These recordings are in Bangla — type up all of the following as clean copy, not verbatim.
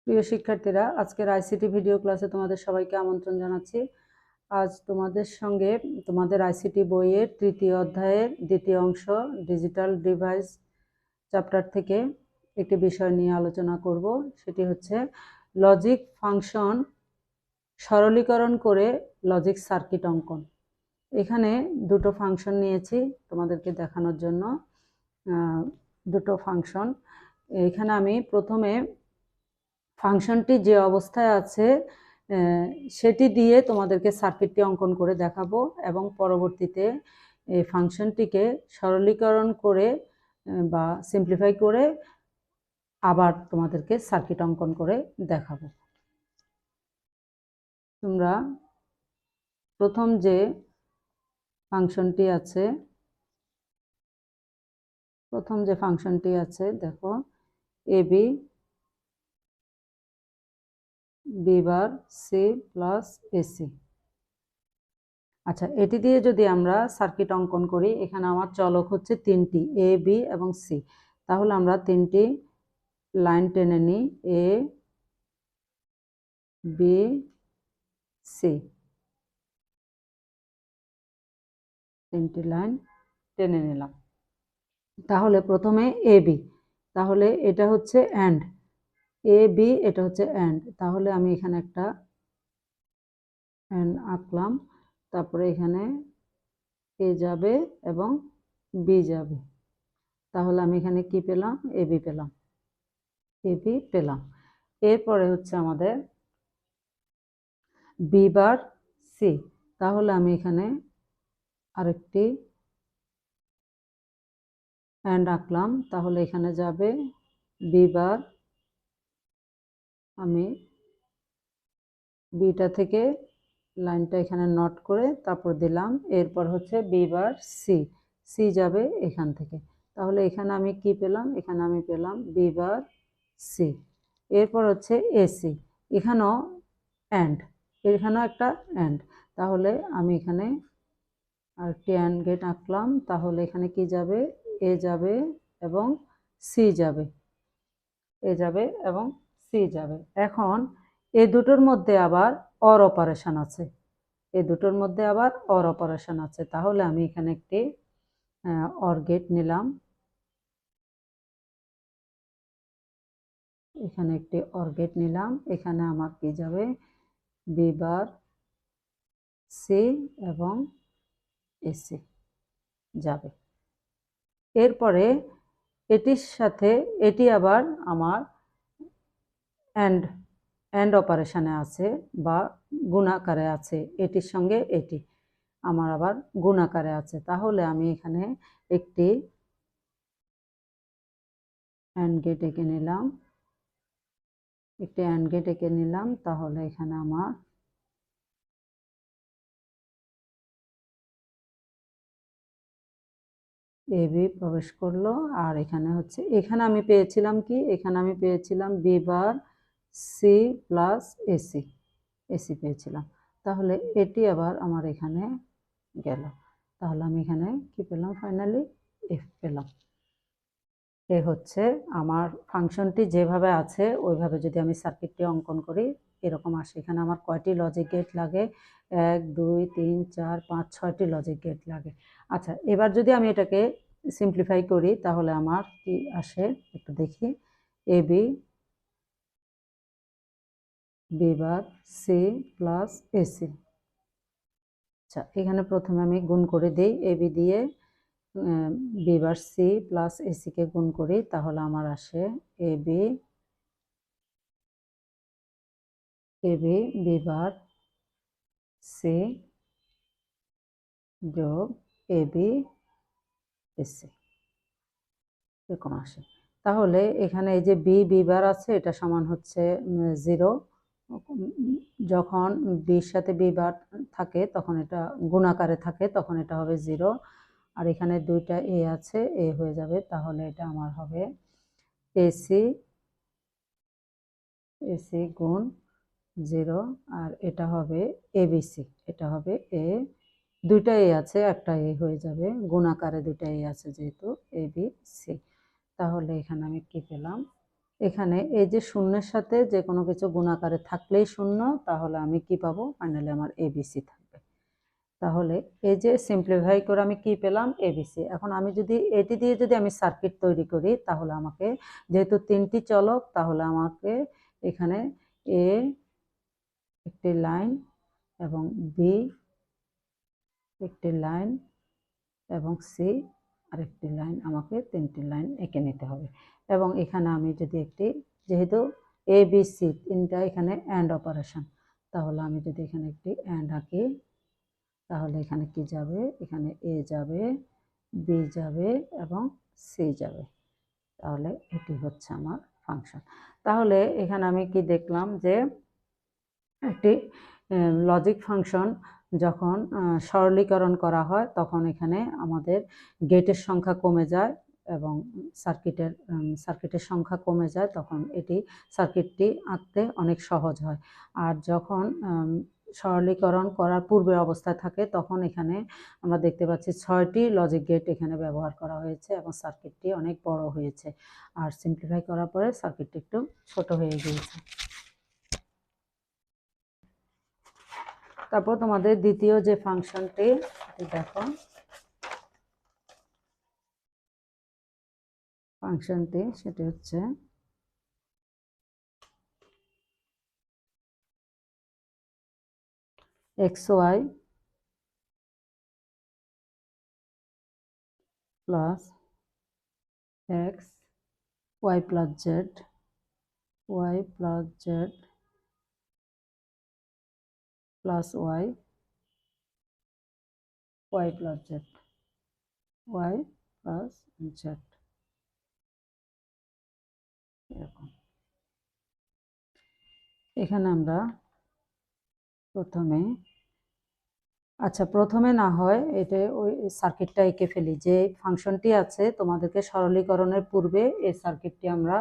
প্রিয় শিক্ষার্থীরা, আজকের আইসিটি ভিডিও ক্লাসে তোমাদের সবাইকে আমন্ত্রণ জানাচ্ছি। আজ তোমাদের সঙ্গে তোমাদের আইসিটি বইয়ের তৃতীয় অধ্যায়ের দ্বিতীয় অংশ ডিজিটাল ডিভাইস চ্যাপ্টার থেকে একটি বিষয় নিয়ে আলোচনা করব। সেটি হচ্ছে লজিক ফাংশন সরলীকরণ করে লজিক সার্কিট অঙ্কন। এখানে দুটো ফাংশন নিয়েছি তোমাদেরকে দেখানোর জন্য। দুটো ফাংশন এখানে আমি প্রথমে ফাংশনটি যে অবস্থায় আছে সেটি দিয়ে তোমাদেরকে সার্কিটটি অঙ্কন করে দেখাবো এবং পরবর্তীতে এই ফাংশনটিকে সরলীকরণ করে বা সিম্পলিফাই করে আবার তোমাদেরকে সার্কিট অঙ্কন করে দেখাবো। তোমরা প্রথম যে ফাংশনটি আছে দেখো, AB B bar C plus AC. আচ্ছা, এটি দিয়ে যদি আমরা সার্কিট অঙ্কন করি, এখানে আমার চলক হচ্ছে তিনটি, এ বি এবং সি। তাহলে আমরা তিনটি লাইন টেনে নিই, এ বি সি, তিনটি লাইন টেনে নিলাম। তাহলে প্রথমে এ বি, তাহলে এটা হচ্ছে অ্যান্ড, এ বি এটা হচ্ছে অ্যান্ড, তাহলে আমি এখানে একটা অ্যান্ড আঁকলাম। তারপরে এখানে এ যাবে এবং বি যাবে, তাহলে আমি এখানে কি পেলাম, এবি পেলাম, এবি পেলাম। এরপরে হচ্ছে আমাদের বি বার সি, তাহলে আমি এখানে আরেকটি অ্যান্ড আঁকলাম, তাহলে এখানে যাবে বি বার, আমি বিটা থেকে লাইনটা এখানে নট করে তারপর দিলাম। এরপর হচ্ছে বি বার সি, সি যাবে এখান থেকে, তাহলে এখানে আমি কি পেলাম, এখানে আমি পেলাম বি বার সি। এরপর হচ্ছে এসি, এখানেও অ্যান্ড, এখানেও একটা অ্যান্ড, তাহলে আমি এখানে আরেকটি অ্যান্ড গেট আঁকলাম, তাহলে এখানে কি যাবে, এ যাবে এবং সি যাবে, এ যাবে এবং সি যাবে। এখন এই দুটোর মধ্যে আবার অর অপারেশন আছে, এই দুটোর মধ্যে আবার অর অপারেশন আছে, তাহলে আমি এখানে একটি অর গেট নিলাম, এখানে একটি অর গেট নিলাম, এখানে আমার কি যাবে, বি বার সি এবং এসি যাবে। এরপরে এটির সাথে এটি আবার আমার অ্যান্ড অপারেশনে আছে বা গুণাকারে আছে, এটির সঙ্গে এটি আমার আবার গুণাকারে আছে, তাহলে আমি এখানে একটি অ্যান্ড গেট এঁকে নিলাম, একটি অ্যান্ড গেট এঁকে নিলাম, তাহলে এখানে আমার এ বি প্রবেশ করলো, আর এখানে হচ্ছে, এখানে আমি পেয়েছিলাম কি, এখানে আমি পেয়েছিলাম B bar C plus AC, AC পেয়েছিলাম, তাহলে এটি আবার আমার এখানে গেল, তাহলে আমি এখানে কি পেলাম, ফাইনালি এফ পেলাম। এ হচ্ছে আমার ফাংশনটি যেভাবে আছে ওইভাবে যদি আমি সার্কিটটি অঙ্কন করি এরকম আসে। এখানে আমার কয়টি লজিক গেট লাগে, 1 2 3 4 5 6টি লজিক গেট লাগে। আচ্ছা, এবার যদি আমি এটাকে সিম্পলিফাই করি তাহলে আমার কি আসে একটু দেখি, A B, B bar C plus AC. আচ্ছা, এখানে প্রথমে আমি গুণ করে দিই, এ বি দিয়ে বি বার সি প্লাস এসিকে গুণ করি, তাহলে আমার আসে A B B bar C যোগ এ বি এসি, এরকম আসে। তাহলে এখানে এই যে বি বার আছে এটা সমান হচ্ছে 0, যখন বির সাথে বি বার থাকে তখন এটা গুণাকারে থাকে, তখন এটা হবে 0, আর এখানে দুইটা এ আছে, এ হয়ে যাবে, তাহলে এটা আমার হবে এসি, এসি গুণ 0, আর এটা হবে এবিসি, এটা হবে এ, দুইটা এ আছে, একটা এ হয়ে যাবে, গুণাকারে দুইটা এ আছে যেহেতু, এ বি সি। তাহলে এখানে আমি কি পেলাম, এখানে এই যে শূন্যের সাথে যে কোনো কিছু গুণাকারে থাকলেই শূন্য, তাহলে আমি কি পাবো? ফাইনালি আমার এবিসি থাকবে। তাহলে এই যে সিম্পলিফাই করে আমি কি পেলাম? এবিসি। এখন আমি যদি এটি দিয়ে যদি আমি সার্কিট তৈরি করি, তাহলে আমাকে যেহেতু তিনটি চলক, তাহলে আমাকে এখানে এ একটি লাইন এবং বি একটি লাইন এবং সি আরেকটি লাইন, আমাকে তিনটি লাইন এঁকে নিতে হবে। এবং এখানে আমি যদি একটি, যেহেতু এ বি সি তিনটা এখানে অ্যান্ড অপারেশন, তাহলে আমি যদি এখানে একটি অ্যান্ড আঁকি, তাহলে এখানে কি যাবে? এখানে এ যাবে, বি যাবে এবং সি যাবে। তাহলে এটি হচ্ছে আমার ফাংশন। তাহলে এখানে আমি কি দেখলাম? যে একটি লজিক ফাংশন যখন সরলীকরণ করা হয়, তখন এখানে আমাদের গেটের সংখ্যা কমে যায় এবং সার্কিটের সংখ্যা কমে যায়, তখন এটি সার্কিটটি আঁকতে অনেক সহজ হয়। আর যখন সরলীকরণ করার পূর্বের অবস্থায় থাকে, তখন এখানে আমরা দেখতে পাচ্ছি 6টি লজিক গেট এখানে ব্যবহার করা হয়েছে এবং সার্কিটটি অনেক বড় হয়েছে। আর সিম্পলিফাই করার পরে সার্কিটটি একটু ছোট হয়ে গিয়েছে। তারপর তোমাদের দ্বিতীয় যে ফাংশনটি দেখো, ফাংশনটি সেটি হচ্ছে xy plus X Y plus Z plus Y plus Z plus Z, এরকম। এখানে আমরা প্রথমে না হয় এটা ওই সার্কিটটা এঁকে ফেলি। যে ফাংশনটি আছে, তোমাদেরকে সরলীকরণের পূর্বে এই সার্কিটটি আমরা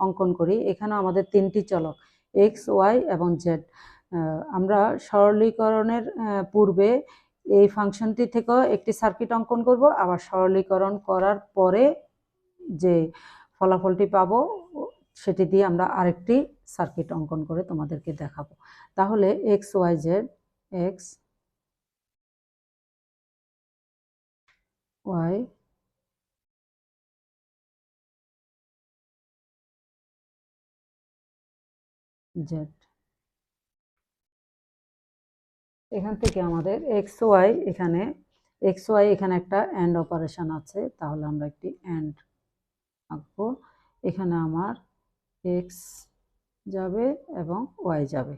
অঙ্কন করি। এখানে আমাদের তিনটি চলক এক্স ওয়াই এবং জেড। আমরা সরলীকরণের পূর্বে এই ফাংশনটি থেকেও একটি সার্কিট অঙ্কন করব, আবার সরলীকরণ করার পরে যে ফলাফলটি পাবো সেটি দিয়ে আমরা আরেকটি সার্কিট অঙ্কন করে তোমাদেরকে দেখাবো। তাহলে X Y Z, X Y Z, এখান থেকে আমাদের এক্স ওয়াই এখানে একটা অ্যান্ড অপারেশন আছে, তাহলে আমরা একটি অ্যান্ড আঁকবো। এখানে আমার এক্স যাবে এবং ওয়াই যাবে।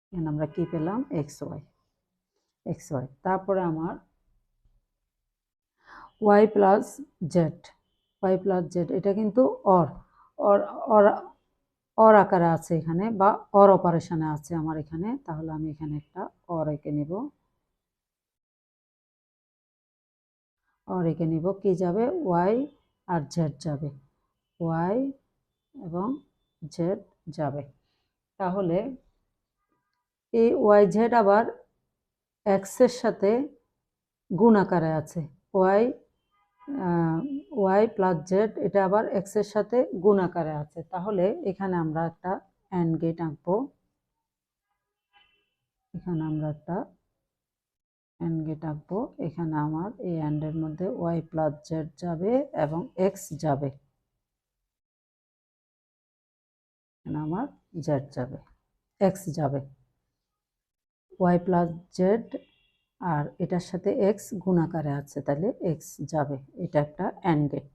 এখানে আমরা কি পেলাম? X Y. তারপরে আমার ওয়াই প্লাস জেড, এটা কিন্তু অর অর আকারে আছে এখানে, বা অর অপারেশনে আছে আমার এখানে। তাহলে আমি এখানে একটা অর এঁকে নিব। কি যাবে? ওয়াই আর জেড যাবে, ওয়াই এবং জেড যাবে। তাহলে এই ওয়াই জেড আবার এক্স এর সাথে গুণ আকারে আছে। ওয়াই প্লাস জেড এটা আবার এক্স এর সাথে গুণ আকারে আছে। তাহলে এখানে আমরা একটা অ্যান্ড গেট আঁকবো। এখানে আমার এই অ্যান্ডের মধ্যে ওয়াই প্লাস জেড যাবে এবং এক্স যাবে। এখানে আমার জেড যাবে, এক্স যাবে, ওয়াই প্লাস জেড আর এটার সাথে এক্স গুণ আকারে আছে, তাহলে এক্স যাবে। এটা একটা অ্যান্ড গেট।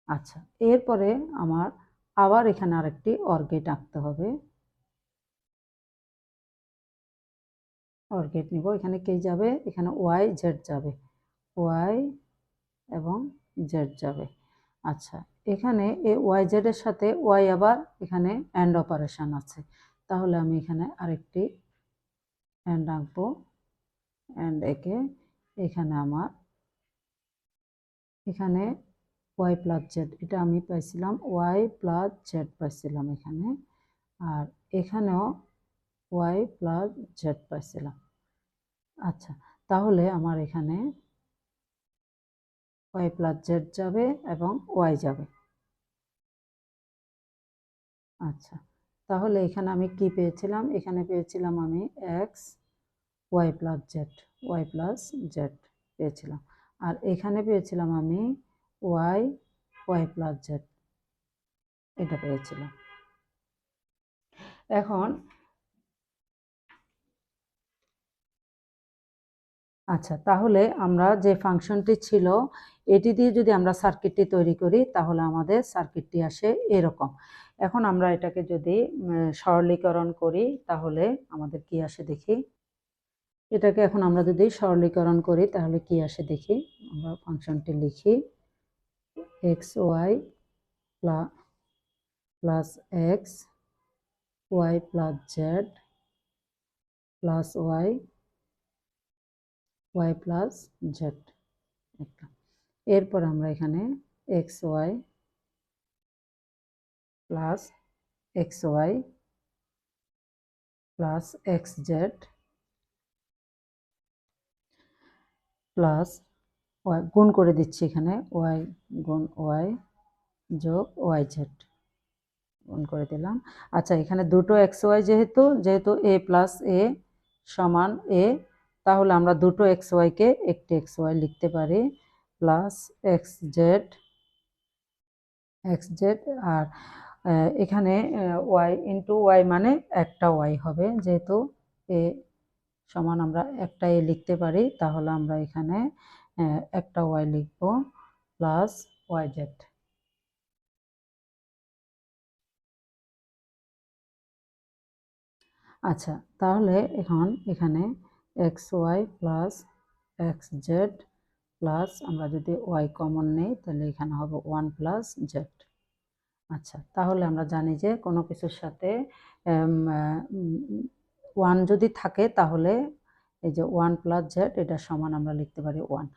আচ্ছা, এরপরে আমার আবার এখানে আরেকটি অর গেট আঁকতে হবে। অর গেট নিব। এখানে কে যাবে? এখানে ওয়াই জেড যাবে, ওয়াই এবং জেড যাবে। আচ্ছা, এখানে এই ওয়াই জেড এর সাথে ওয়াই আবার এখানে অ্যান্ড অপারেশন আছে, তাহলে আমি এখানে আরেকটি অ্যান্ড আঁকবো। অ্যান্ড একে এখানে আমার এখানে ওয়াই প্লাস জেড, এটা আমি পাইছিলাম ওয়াই প্লাস জেড পাইছিলাম এখানে, আর এখানেও ওয়াই প্লাস জেড পাইছিলাম। আচ্ছা, তাহলে আমার এখানে ওয়াই প্লাস জেড যাবে এবং ওয়াই যাবে। আচ্ছা, তাহলে এখানে আমি কি পেয়েছিলাম? এখানে পেয়েছিলাম আমি এক্স ওয়াই প্লাস জেড পেয়েছিলাম, আর এখানে পেয়েছিলাম আমি ওয়াই প্লাস জেড, এটা পেয়েছিলাম। এখন আচ্ছা, তাহলে আমরা যে ফাংশনটি ছিল এটি দিয়ে যদি আমরা সার্কিটটি তৈরি করি তাহলে আমাদের সার্কিটটি আসে এরকম। এখন আমরা এটাকে যদি সরলীকরণ করি তাহলে আমাদের কি আসে দেখি। এটাকে এখন আমরা যদি সরলীকরণ করি তাহলে কি আসে দেখি। আমরা ফাংশনটি লিখি X Y plus X Y plus Z plus Y plus Z. এরপর আমরা এখানে X Y plus X Z plus Y গুণ করে দিচ্ছি, এখানে ওয়াই গুণ ওয়াই যোগ ওয়াই জেড গুণ করে দিলাম। আচ্ছা, এখানে দুটো এক্স ওয়াই যেহেতু এ প্লাস এ সমান এ, তাহলে আমরা দুটো এক্স ওয়াইকে একটি এক্স ওয়াই লিখতে পারি প্লাস এক্স জেড। আর এখানে ওয়াই ইন্টু ওয়াই মানে একটা ওয়াই হবে, যেহেতু এ সমান আমরা একটা এ লিখতে পারি, তাহলে আমরা এখানে একটা ওয়াই লিখব প্লাস ওয়াই জেড। আচ্ছা, তাহলে এখন এখানে X Y plus X Z plus আমরা যদি ওয়াই কমন নেই তাহলে এখানে হবে ওয়ান প্লাস জেড। আচ্ছা, তাহলে আমরা জানি যে কোনো কিছুর সাথে ওয়ান যদি থাকে তাহলে এই যে ওয়ান প্লাস জেড এটা সমান আমরা লিখতে পারি ওয়ান।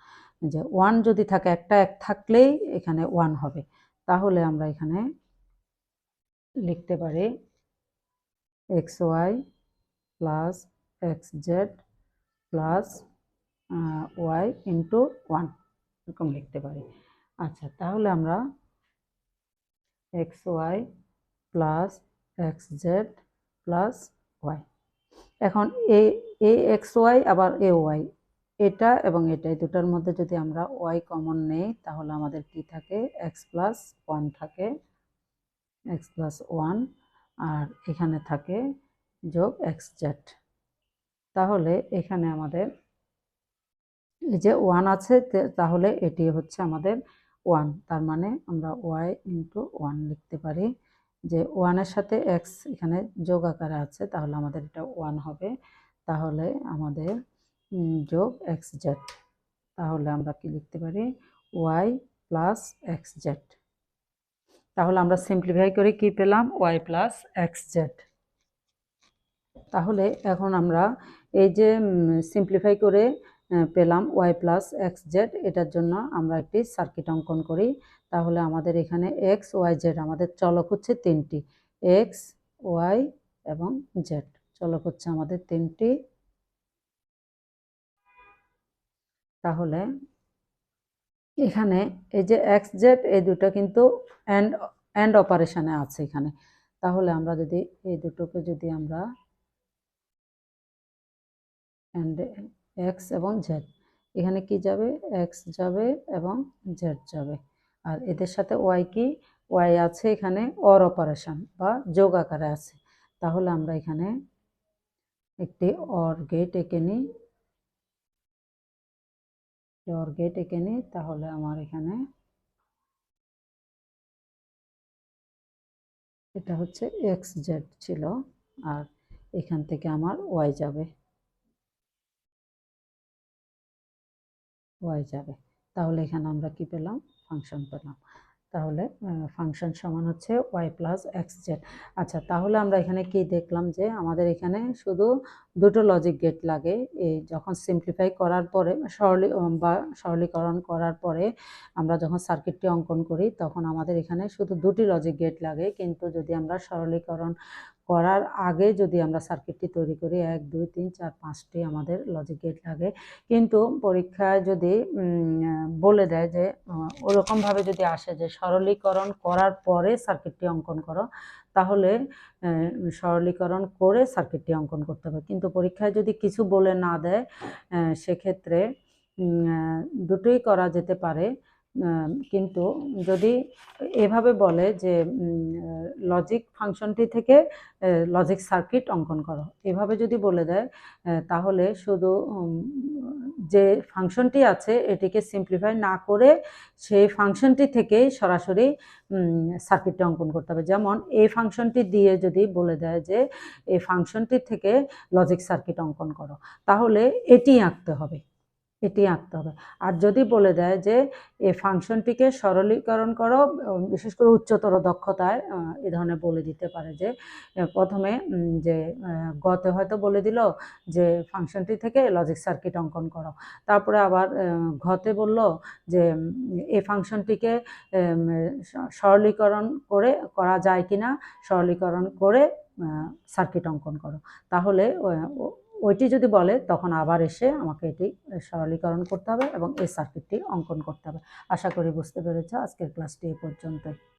যে ওয়ান যদি থাকে, একটা এক থাকলেই এখানে ওয়ান হবে, তাহলে আমরা এখানে লিখতে পারি X Y plus X Z plus Y into one, এরকম লিখতে পারি। আচ্ছা, তাহলে আমরা X Y plus X Z plus Y, এখন এ এক্স ওয়াই আবার এ ওয়াই, এটা এবং এটা এই দুটার মধ্যে যদি আমরা ওয়াই কমন নেই তাহলে আমাদের কি থাকে, এক্স প্লাস ওয়ান থাকে, এক্স প্লাস ওয়ান, আর এখানে থাকে যোগ এক্স জেড। তাহলে এখানে আমাদের এই যে ওয়ান আছে, তাহলে এটি হচ্ছে আমাদের ওয়ান, তার মানে আমরা ওয়াই ইন্টু ওয়ান লিখতে পারি। যে ওয়ানের সাথে এক্স এখানে যোগ আকারে আছে, তাহলে আমাদের এটা ওয়ান হবে, তাহলে আমাদের যোগ এক্স জেড, তাহলে আমরা কি লিখতে পারি, ওয়াই প্লাস এক্স জেড। তাহলে আমরা সিম্পলিফাই করে কি পেলাম, ওয়াই প্লাস এক্স জেড। তাহলে এখন আমরা এই যে সিম্পলিফাই করে পেলাম ওয়াই প্লাস এক্স জেড, এটার জন্য আমরা একটি সার্কিট অঙ্কন করি। তাহলে আমাদের এখানে এক্স ওয়াই জেড আমাদের চলক হচ্ছে তিনটি, এক্স ওয়াই এবং জেড চলক হচ্ছে আমাদের তিনটি। তাহলে এখানে এই যে এক্স জেড এই দুটো কিন্তু অ্যান্ড অপারেশনে আছে এখানে, তাহলে আমরা যদি এই দুটোকে যদি আমরা অ্যান্ড এক্স এবং জেড, এখানে কি যাবে, এক্স যাবে এবং জেড যাবে, আর এদের সাথে ওয়াই কি, ওয়াই আছে এখানে অর অপারেশন বা যোগ আকারে আছে, তাহলে আমরা এখানে একটি অর গেট এঁকে নিই, তাহলে আমার এখানে এটা হচ্ছে এক্স জেড ছিল, আর এখান থেকে আমার ওয়াই যাবে, তাহলে এখানে আমরা কি পেলাম, ফাংশন পেলাম। তাহলে ফাংশন সমান হচ্ছে ওয়াই প্লাস এক্স জেড। আচ্ছা, তাহলে আমরা এখানে কি দেখলাম যে আমাদের এখানে শুধু দুটো লজিক গেট লাগে। এই যখন সিম্পলিফাই করার পরে সরলীকরণ করার পরে আমরা যখন সার্কিটটি অঙ্কন করি তখন আমাদের এখানে শুধু দুটি লজিক গেট লাগে, কিন্তু যদি আমরা সরলীকরণ করার আগে যদি আমরা সার্কিটটি তৈরি করি 1 2 3 4 5টি আমাদের লজিক গেট লাগে। কিন্তু পরীক্ষায় যদি বলে দেয় যে ওরকমভাবে যদি আসে যে সরলীকরণ করার পরে সার্কিটটি অঙ্কন করো, তাহলে সরলীকরণ করে সার্কিটটি অঙ্কন করতে হবে। কিন্তু পরীক্ষায় যদি কিছু বলে না দেয় সেক্ষেত্রে দুটোই করা যেতে পারে। কিন্তু যদি এভাবে বলে যে লজিক ফাংশনটি থেকে লজিক সার্কিট অঙ্কন করো, এভাবে যদি বলে দেয় তাহলে শুধু যে ফাংশনটি আছে এটিকে সিম্পলিফাই না করে সেই ফাংশনটি থেকেই সরাসরি সার্কিটটা অঙ্কন করতে হবে। যেমন এই ফাংশনটি দিয়ে যদি বলে দেয় যে এই ফাংশনটি থেকে লজিক সার্কিট অঙ্কন করো, তাহলে এটি আঁকতে হবে। আর যদি বলে দেয় যে এই ফাংশনটিকে সরলীকরণ করো, বিশেষ করে উচ্চতর দক্ষতায় এ ধরনের বলে দিতে পারে যে প্রথমে যে গতে হয়তো বলে দিল যে ফাংশনটি থেকে লজিক সার্কিট অঙ্কন করো, তারপরে আবার ঘতে বলল যে এই ফাংশনটিকে সরলীকরণ করা যায় কিনা, সরলীকরণ করে সার্কিট অঙ্কন করো। তাহলে ওইটি যদি বলে তখন আবার এসে আমাকে এটি সরলীকরণ করতে হবে এবং এই সার্কিটটি অঙ্কন করতে হবে। আশা করি বুঝতে পেরেছ। আজকের ক্লাসটি এই পর্যন্তই।